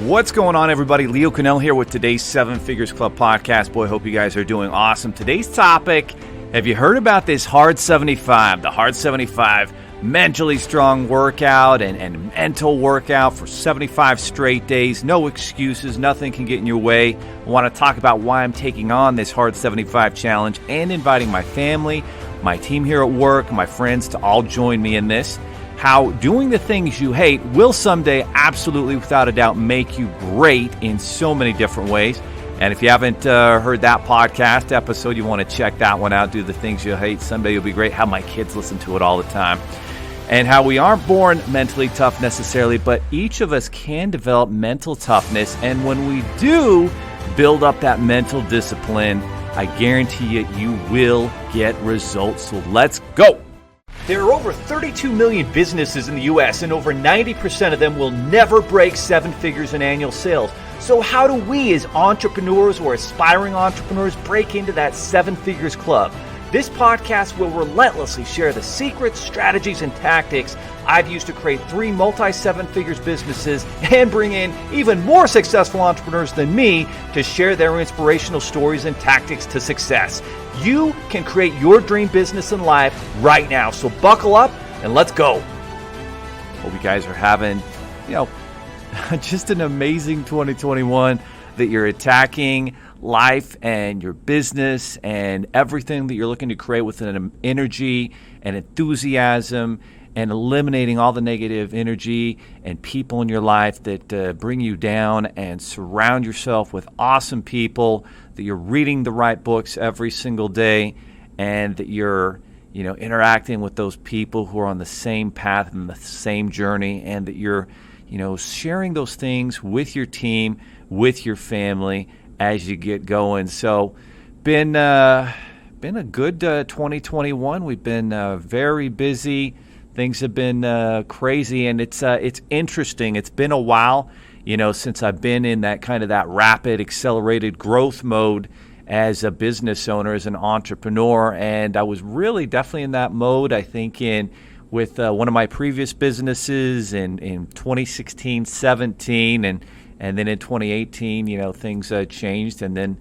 What's going on, everybody? Leo Cannell here with today's Seven Figures Club podcast. Boy, hope you guys are doing awesome. Today's topic, have you heard about this Hard 75? The Hard 75 mentally strong workout and mental workout for 75 straight days. No excuses. Nothing can get in your way. I want to talk about why I'm taking on this Hard 75 challenge and inviting my family, my team here at work, my friends to all join me in this. How doing the things you hate will someday, absolutely, without a doubt, make you great in so many different ways. And if you haven't heard that podcast episode, you want to check that one out. Do the things you hate. Someday you'll be great. How my kids listen to it all the time. And how we aren't born mentally tough necessarily, but each of us can develop mental toughness. And when we do build up that mental discipline, I guarantee you will get results. So let's go. There are over 32 million businesses in the U.S., and over 90% of them will never break seven figures in annual sales. So how do we as entrepreneurs or aspiring entrepreneurs break into that seven figures club? This podcast will relentlessly share the secrets, strategies, and tactics I've used to create 3 multi-seven figures businesses and bring in even more successful entrepreneurs than me to share their inspirational stories and tactics to success. You can create your dream business and life right now. So buckle up and let's go. Hope you guys are having, just an amazing 2021, that you're attacking life and your business and everything that you're looking to create with an energy and enthusiasm, and eliminating all the negative energy and people in your life that bring you down, and surround yourself with awesome people, that you're reading the right books every single day, and that you're interacting with those people who are on the same path and the same journey, and that you're sharing those things with your team, with your family as you get going. So been a good 2021. We've been very busy. Things have been crazy, and it's interesting. It's been a while, since I've been in that kind of that rapid, accelerated growth mode as a business owner, as an entrepreneur, and I was really definitely in that mode. I think with one of my previous businesses in 2016, 17, and then in 2018, things changed, and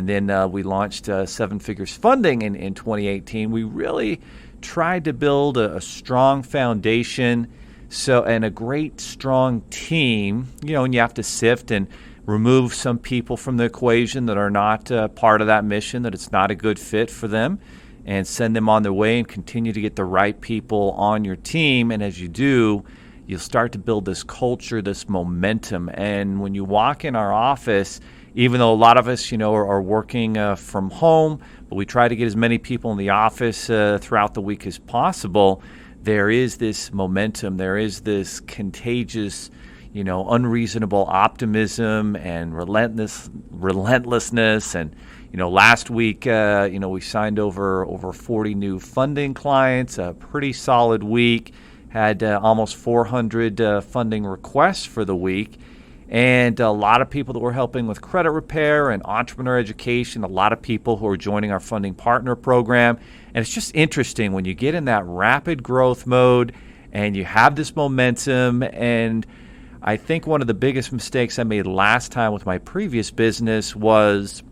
then we launched Seven Figures Funding in 2018. We really tried to build a strong foundation, and a great strong team, and you have to sift and remove some people from the equation that are not part of that mission, that it's not a good fit for them, and send them on their way, and continue to get the right people on your team. And as you do, you'll start to build this culture, this momentum. And when you walk in our office, even though a lot of us, are working from home, but we try to get as many people in the office throughout the week as possible, there is this momentum, there is this contagious, unreasonable optimism and relentlessness. And, last week, we signed over 40 new funding clients, a pretty solid week, had almost 400 funding requests for the week. And a lot of people that we're helping with credit repair and entrepreneur education, a lot of people who are joining our funding partner program. And it's just interesting when you get in that rapid growth mode and you have this momentum. And I think one of the biggest mistakes I made last time with my previous business was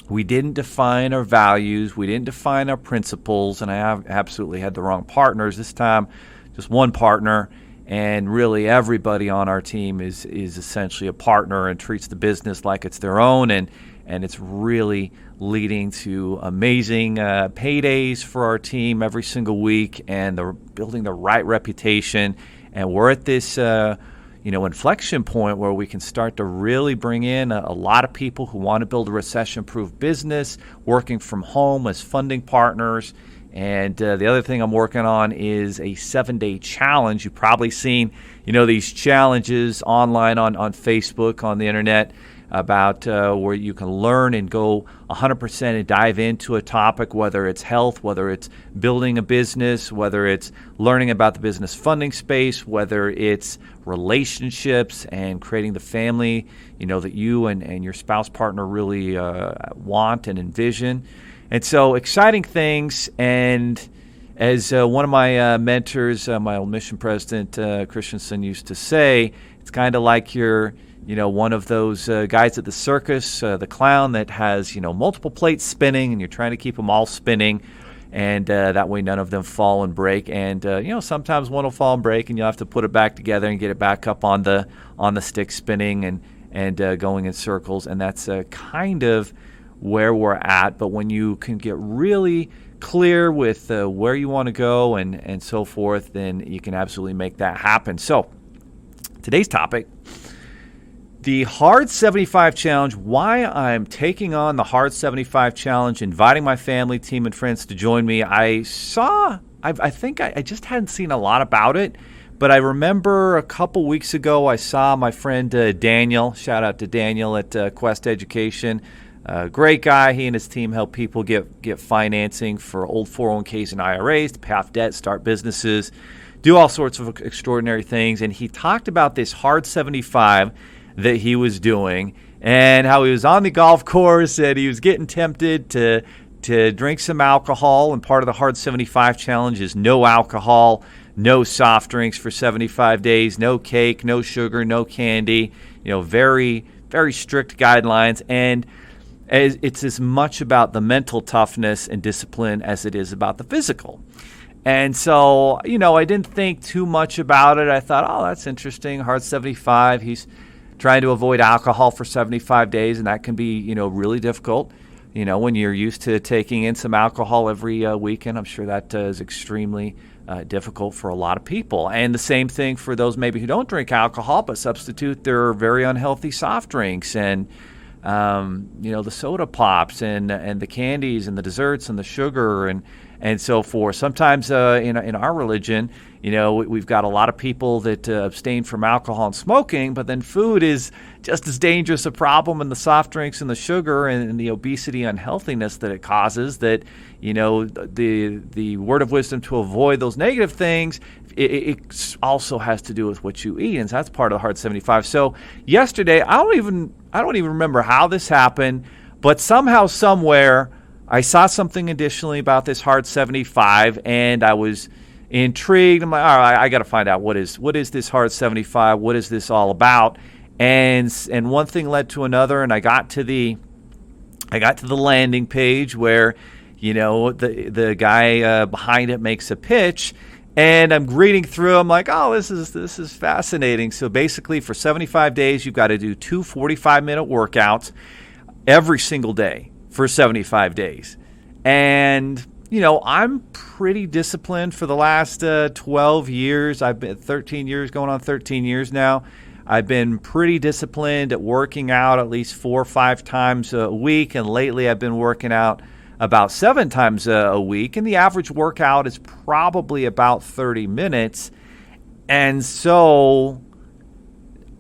we didn't define our values, we didn't define our principles, and I absolutely had the wrong partners. This time, just one partner. And really everybody on our team is essentially a partner and treats the business like it's their own. And it's really leading to amazing paydays for our team every single week, and they're building the right reputation. And we're at this inflection point where we can start to really bring in a lot of people who want to build a recession-proof business, working from home as funding partners. And the other thing I'm working on is a 7-day challenge. You've probably seen, these challenges online on Facebook, on the internet, about where you can learn and go 100% and dive into a topic, whether it's health, whether it's building a business, whether it's learning about the business funding space, whether it's relationships and creating the family, that you and your spouse partner really want and envision. And so exciting things. And as one of my mentors, my old mission president, Christensen, used to say, it's kind of like you're one of those guys at the circus, the clown that has, multiple plates spinning, and you're trying to keep them all spinning, and that way none of them fall and break. And, sometimes one will fall and break, and you'll have to put it back together and get it back up on the stick spinning and going in circles. And that's kind of where we're at. But when you can get really clear with where you want to go and so forth, then you can absolutely make that happen. So today's topic, the Hard 75 Challenge, why I'm taking on the Hard 75 Challenge, inviting my family, team, and friends to join me. I think I just hadn't seen a lot about it, but I remember a couple weeks ago I saw my friend Daniel, shout out to Daniel at Quest Education, great guy. He and his team help people get financing for old 401ks and IRAs to pay off debt, start businesses, do all sorts of extraordinary things. And he talked about this Hard 75 that he was doing and how he was on the golf course and he was getting tempted to drink some alcohol. And part of the Hard 75 Challenge is no alcohol, no soft drinks for 75 days, no cake, no sugar, no candy, very, very strict guidelines. And it's as much about the mental toughness and discipline as it is about the physical. And so, I didn't think too much about it. I thought, oh, that's interesting. Hard 75. He's trying to avoid alcohol for 75 days, and that can be, really difficult. When you're used to taking in some alcohol every weekend, I'm sure that is extremely difficult for a lot of people. And the same thing for those maybe who don't drink alcohol, but substitute their very unhealthy soft drinks and the soda pops and the candies and the desserts and the sugar and so forth. Sometimes in our religion, we've got a lot of people that abstain from alcohol and smoking, but then food is just as dangerous a problem, and the soft drinks and the sugar and the obesity unhealthiness that it causes, that the word of wisdom to avoid those negative things, it also has to do with what you eat, and so that's part of the Hard 75. So yesterday, I don't even remember how this happened, but somehow, somewhere, I saw something additionally about this Hard 75, and I was intrigued. I'm like, all right, I got to find out what is this Hard 75? What is this all about? And one thing led to another, and I got to the landing page where the guy behind it makes a pitch, and I'm reading through. I'm like, oh, this is fascinating. So basically, for 75 days, you've got to do 2 45-minute workouts every single day for 75 days. And, I'm pretty disciplined for the last 12 years. I've been 13 years, going on 13 years now. I've been pretty disciplined at working out at least 4 or 5 times a week. And lately I've been working out about 7 times a week. And the average workout is probably about 30 minutes. And so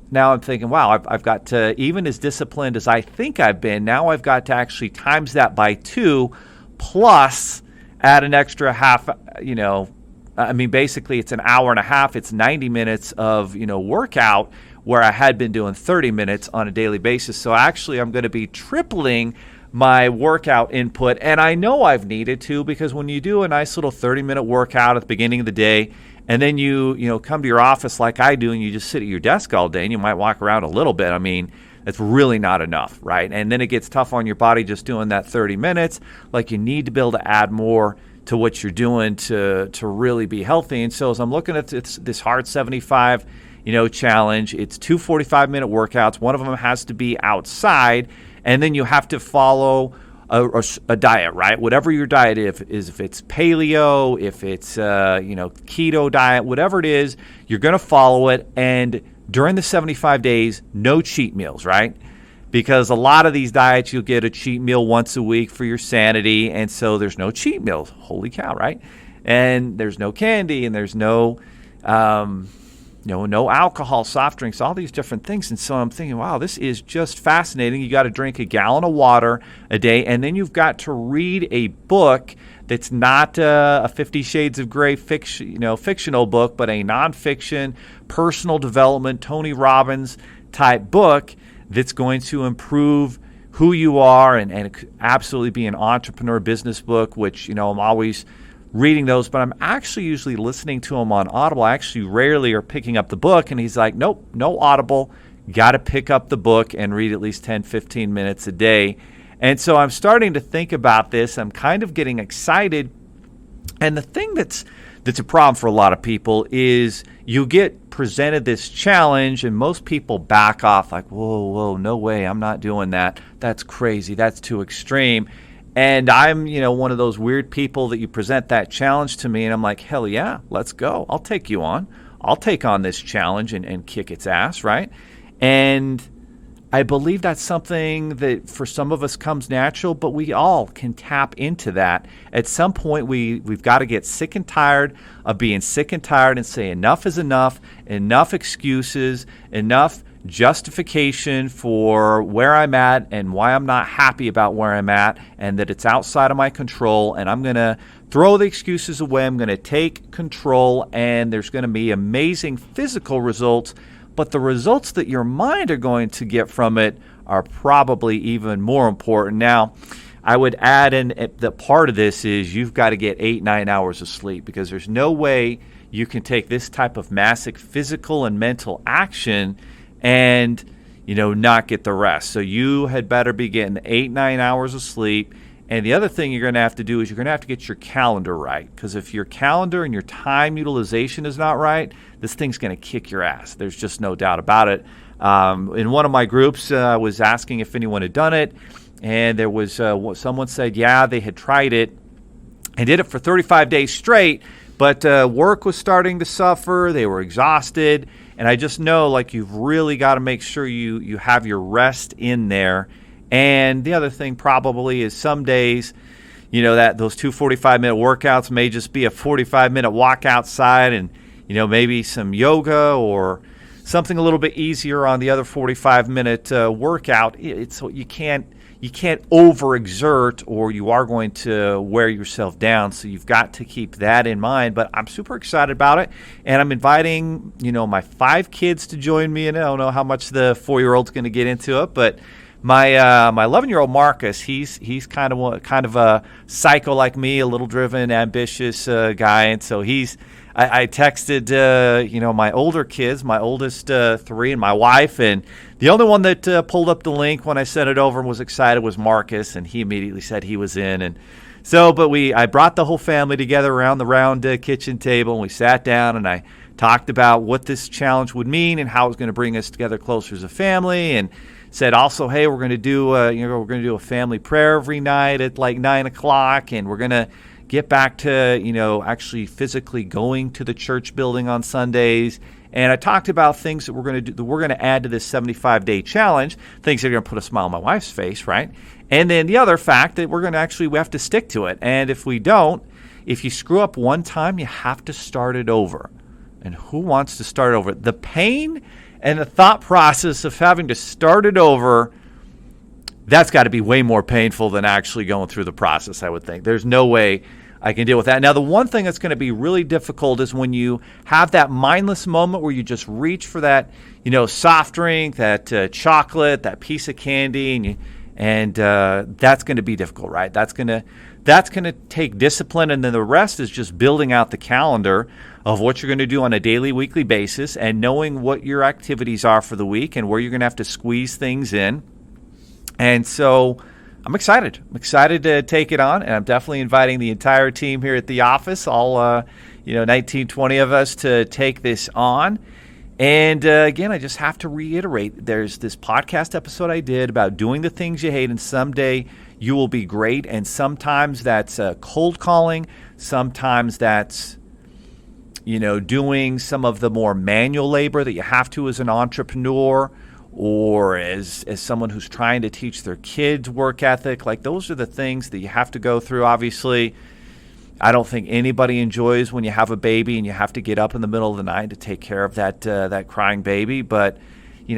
now I'm thinking, wow, I've got to, even as disciplined as I think I've been, now I've got to actually times that by 2 plus add an extra half, basically it's an hour and a half. It's 90 minutes of, workout where I had been doing 30 minutes on a daily basis. So actually I'm going to be tripling my workout input. And I know I've needed to, because when you do a nice little 30-minute workout at the beginning of the day, and then you come to your office like I do, and you just sit at your desk all day, and you might walk around a little bit. That's really not enough, right? And then it gets tough on your body just doing that 30 minutes. Like, you need to be able to add more to what you're doing to really be healthy. And so as I'm looking at this Hard 75, challenge, it's 2 45-minute workouts. One of them has to be outside, and then you have to follow a diet, right? Whatever your diet is, if it's paleo, if it's keto diet, whatever it is, you're going to follow it. And during the 75 days, no cheat meals, right? Because a lot of these diets, you'll get a cheat meal once a week for your sanity, and so there's no cheat meals. Holy cow, right? And there's no candy, and there's no alcohol, soft drinks, all these different things. And so I'm thinking, wow, this is just fascinating. You got to drink a gallon of water a day, and then you've got to read a book that's not a 50 Shades of Grey fictional book, but a nonfiction, personal development, Tony Robbins type book that's going to improve who you are and absolutely be an entrepreneur business book, which, I'm always reading those, but I'm actually usually listening to them on Audible. I actually rarely are picking up the book, and he's like, nope, no Audible, You got to pick up the book and read at least 10, 15 minutes a day. And so I'm starting to think about this. I'm kind of getting excited. And the thing that's a problem for a lot of people is you get presented this challenge and most people back off like, whoa, no way, I'm not doing that. That's crazy. That's too extreme. And I'm, one of those weird people that you present that challenge to me and I'm like, hell yeah, let's go. I'll take you on. I'll take on this challenge and kick its ass, right? And I believe that's something that for some of us comes natural, but we all can tap into that. At some point, we've got to get sick and tired of being sick and tired and say enough is enough excuses, enough justification for where I'm at and why I'm not happy about where I'm at and that it's outside of my control, and I'm going to throw the excuses away. I'm going to take control, and there's going to be amazing physical results. But the results that your mind are going to get from it are probably even more important. Now, I would add in that part of this is you've got to get 8-9 hours of sleep, because there's no way you can take this type of massive physical and mental action and, not get the rest. So you had better be getting 8-9 hours of sleep. And the other thing you're going to have to do is you're going to have to get your calendar right, because if your calendar and your time utilization is not right, this thing's going to kick your ass. There's just no doubt about it. In one of my groups, I was asking if anyone had done it, and there was someone said, yeah, they had tried it and did it for 35 days straight, but work was starting to suffer. They were exhausted, and I just know you've really got to make sure you have your rest in there. And the other thing probably is some days, that those 2 45-minute workouts may just be a 45-minute walk outside and, maybe some yoga or something a little bit easier on the other 45-minute workout. So you can't overexert, or you are going to wear yourself down. So you've got to keep that in mind. But I'm super excited about it, and I'm inviting my 5 kids to join me. And I don't know how much the 4-year-old's going to get into it, but my 11-year-old Marcus, he's kind of a psycho like me, a little driven, ambitious guy, and so I texted my older kids, my oldest 3, and my wife, and the only one that pulled up the link when I sent it over and was excited was Marcus, and he immediately said he was in. And so, I brought the whole family together around the round kitchen table, and we sat down and I talked about what this challenge would mean and how it was going to bring us together closer as a family, and said also, hey, we're going to do a family prayer every night at 9 o'clock, and we're going to get back to actually physically going to the church building on Sundays. And I talked about things that we're going to do, that we're going to add to this 75-day challenge, things that are going to put a smile on my wife's face, right? And then the other fact that we have to stick to it. And if we don't, if you screw up one time, you have to start it over. And who wants to start over? The pain and the thought process of having to start it over, that's got to be way more painful than actually going through the process, I would think. There's no way I can deal with that. Now, the one thing that's going to be really difficult is when you have that mindless moment where you just reach for that, soft drink, that chocolate, that piece of candy, and that's going to be difficult, right? That's going to take discipline, and then the rest is just building out the calendar of what you're going to do on a daily, weekly basis, and knowing what your activities are for the week and where you're going to have to squeeze things in. And so I'm excited. I'm excited to take it on, and I'm definitely inviting the entire team here at the office, all 19, 20 of us, to take this on. And again, I just have to reiterate, there's this podcast episode I did about doing the things you hate, and someday you will be great. And sometimes that's cold calling. Sometimes that's doing some of the more manual labor that you have to as an entrepreneur, or as someone who's trying to teach their kids work ethic. Those are the things that you have to go through. Obviously, I don't think anybody enjoys when you have a baby and you have to get up in the middle of the night to take care of that crying baby. But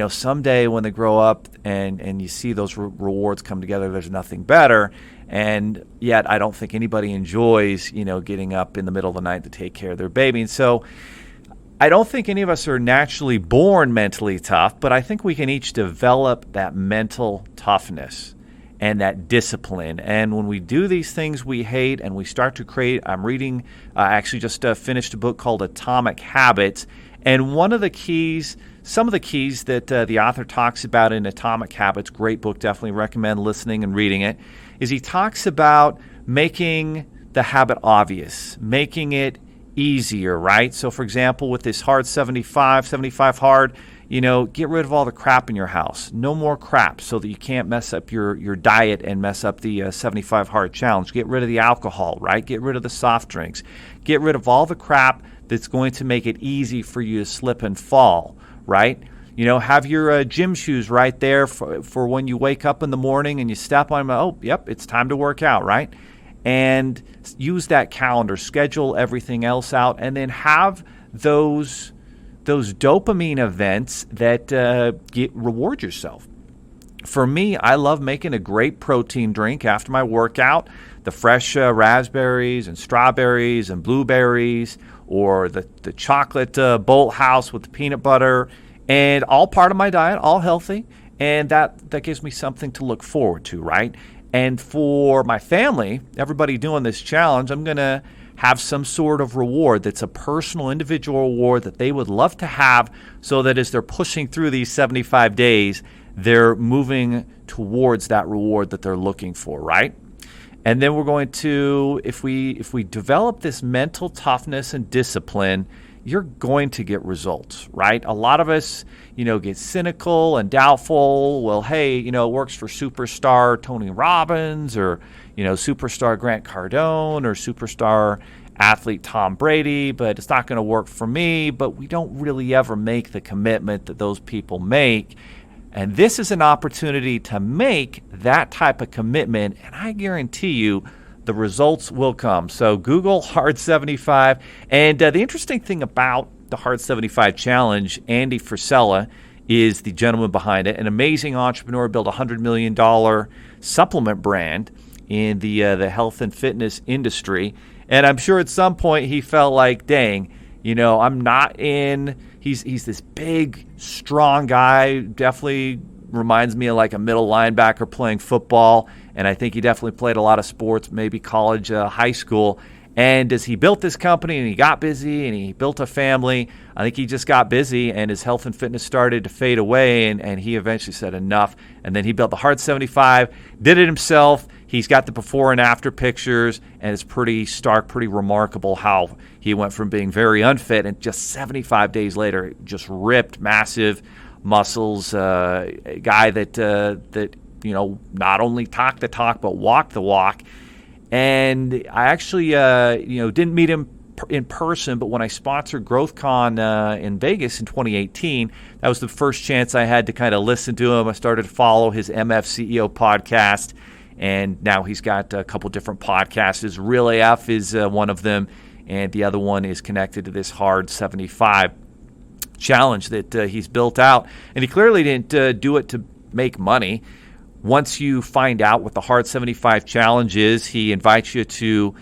someday when they grow up and you see those rewards come together, there's nothing better. And yet I don't think anybody enjoys, getting up in the middle of the night to take care of their baby. And so I don't think any of us are naturally born mentally tough, but I think we can each develop that mental toughness and that discipline. And when we do these things we hate and we start to create, I'm reading, I actually just finished a book called Atomic Habits, And some of the keys that the author talks about in Atomic Habits, great book, definitely recommend listening and reading it, is he talks about making the habit obvious, making it easier, right? So for example, with this hard 75 hard, get rid of all the crap in your house. No more crap so that you can't mess up your diet and mess up the 75 hard challenge. Get rid of the alcohol, right? Get rid of the soft drinks. Get rid of all the crap that's going to make it easy for you to slip and fall, right? Have your gym shoes right there for when you wake up in the morning and you step on them. Oh, yep, it's time to work out, right? And use that calendar, schedule everything else out, and then have those dopamine events that reward yourself. For me, I love making a great protein drink after my workout. The fresh raspberries and strawberries and blueberries, or the chocolate Bolt House with the peanut butter, and all part of my diet, all healthy, and that gives me something to look forward to, right? And for my family, everybody doing this challenge, I'm going to have some sort of reward that's a personal, individual reward that they would love to have, so that as they're pushing through these 75 days, they're moving towards that reward that they're looking for, right? And then we're going to, if we develop this mental toughness and discipline, you're going to get results, right? A lot of us, get cynical and doubtful. Well, hey, it works for superstar Tony Robbins, or, superstar Grant Cardone, or superstar athlete Tom Brady, but it's not going to work for me. But we don't really ever make the commitment that those people make. And this is an opportunity to make that type of commitment, and I guarantee you the results will come. So Google Hard 75. And the interesting thing about the Hard 75 Challenge, Andy Frisella is the gentleman behind it, an amazing entrepreneur, built a $100 million supplement brand in the health and fitness industry. And I'm sure at some point he felt like, dang, I'm not in. He's this big, strong guy, definitely reminds me of like a middle linebacker playing football. And I think he definitely played a lot of sports, maybe college, high school. And as he built this company and he got busy and he built a family, I think he just got busy and his health and fitness started to fade away, and he eventually said enough. And then he built the Hard 75, did it himself. He's got the before and after pictures, and it's pretty stark, pretty remarkable how he went from being very unfit and just 75 days later, just ripped, massive muscles, a guy that not only talked the talk but walked the walk. And I actually, didn't meet him in person, but when I sponsored GrowthCon in Vegas in 2018, that was the first chance I had to kind of listen to him. I started to follow his MF CEO podcast, and now he's got a couple different podcasts. His Real AF is one of them, and the other one is connected to this Hard 75 challenge that he's built out. And he clearly didn't do it to make money. Once you find out what the Hard 75 Challenge is, he invites you to,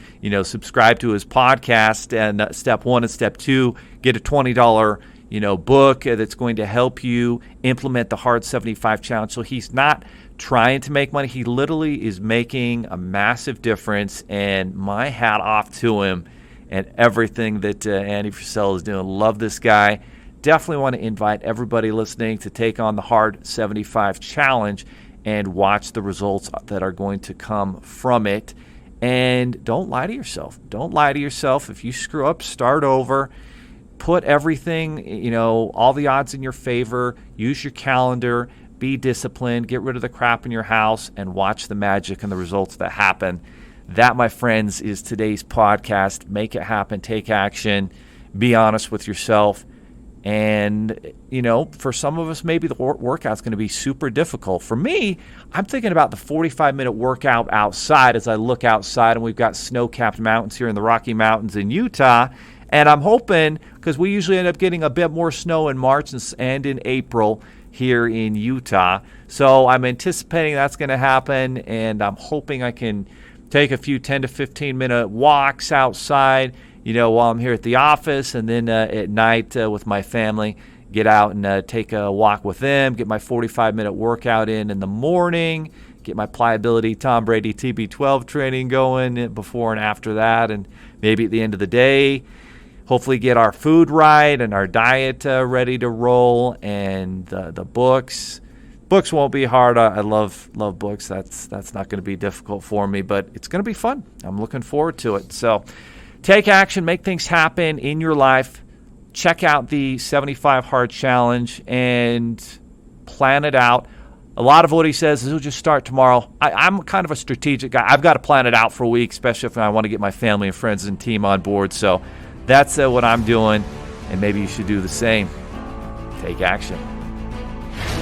subscribe to his podcast. And step 1 and step 2, get a $20, book that's going to help you implement the Hard 75 Challenge. So he's not trying to make money. He literally is making a massive difference. And my hat off to him and everything that Andy Frisella is doing. Love this guy. Definitely want to invite everybody listening to take on the Hard 75 Challenge and watch the results that are going to come from it. And don't lie to yourself. Don't lie to yourself. If you screw up, start over. Put everything, all the odds in your favor. Use your calendar. Be disciplined. Get rid of the crap in your house and watch the magic and the results that happen. That, my friends, is today's podcast. Make it happen. Take action. Be honest with yourself. And, for some of us, maybe the workout's going to be super difficult. For me, I'm thinking about the 45-minute workout outside as I look outside, and we've got snow-capped mountains here in the Rocky Mountains in Utah. And I'm hoping, because we usually end up getting a bit more snow in March and in April here in Utah. So I'm anticipating that's going to happen, and I'm hoping I can take a few 10 to 15-minute walks outside, while I'm here at the office, and then at night with my family, get out and take a walk with them, get my 45-minute workout in the morning, get my pliability Tom Brady TB12 training going before and after that, and maybe at the end of the day, hopefully get our food right and our diet ready to roll, and the books. Books won't be hard. I love books. That's not going to be difficult for me, but it's going to be fun. I'm looking forward to it. So take action, make things happen in your life. Check out the 75 Hard Challenge and plan it out. A lot of what he says is he'll just start tomorrow. I'm kind of a strategic guy. I've got to plan it out for a week, especially if I want to get my family and friends and team on board. So that's what I'm doing, and maybe you should do the same. Take action.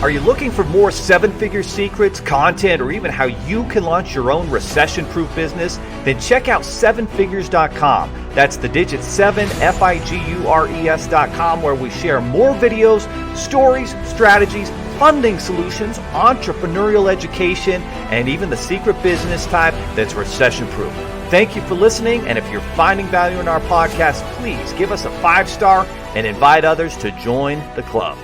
Are you looking for more seven-figure secrets, content, or even how you can launch your own recession-proof business? Then check out sevenfigures.com. That's the digit 7, FIGURES.com, where we share more videos, stories, strategies, funding solutions, entrepreneurial education, and even the secret business type that's recession-proof. Thank you for listening, and if you're finding value in our podcast, please give us a 5-star and invite others to join the club.